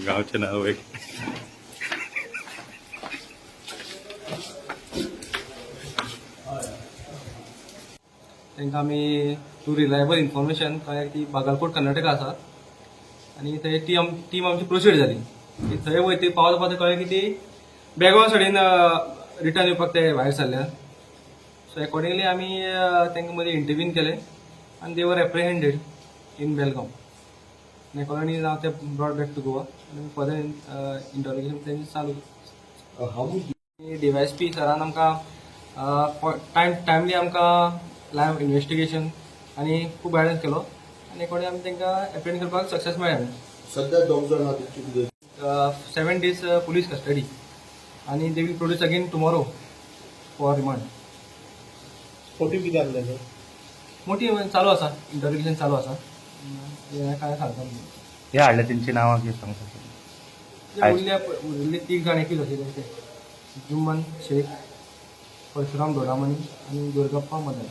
गावचे नाव आहे. तांकां आमी टू रिलायबल इन्फॉर्मेशन कळ्ळें की बागलकोट कर्नाटका आसा आनी थंय टीम आमची प्रोसीड जाली. थंय वयता पावता पावता कळ्ळें की ती बेळगांव सायडीन रिटर्न येवपाक ते भायर सरल्या. सो अकॉर्डिंगली आमी तांकां मदीं इंटरव्यून केलें आनी दे वर एप्रिहेंडेड इन बेळगांव. आनी अकॉर्डिंगली नाव ते ब्रॉड बॅक टू गोवा आनी फर्दर इंटरोगेशन तेंचें चालू. DYSP सरान आमकां टायमली आमकां लायव्ह इन्व्हेस्टिगेशन आनी खूब गायडन्स केलो आनी अकॉर्डिंग आमी तांकां एप्रिहेंड करपाक सक्सेस मेळ्ळें. सध्या दोग जाण आहा 7 days पुलीस कस्टडी आनी they will produce again tomorrow for remand. Motive कितें आहलें? मोठी चालू आसा, इंटरोगेशन चालू आसा. काय सांगता हे हाडले तेंची नांवां कितें सांगता? उरले 3 जाण एकूच आशिल्ले ते जुम्मन शेख, परशुराम दोडामणी आनी दुर्गप्पा मदन.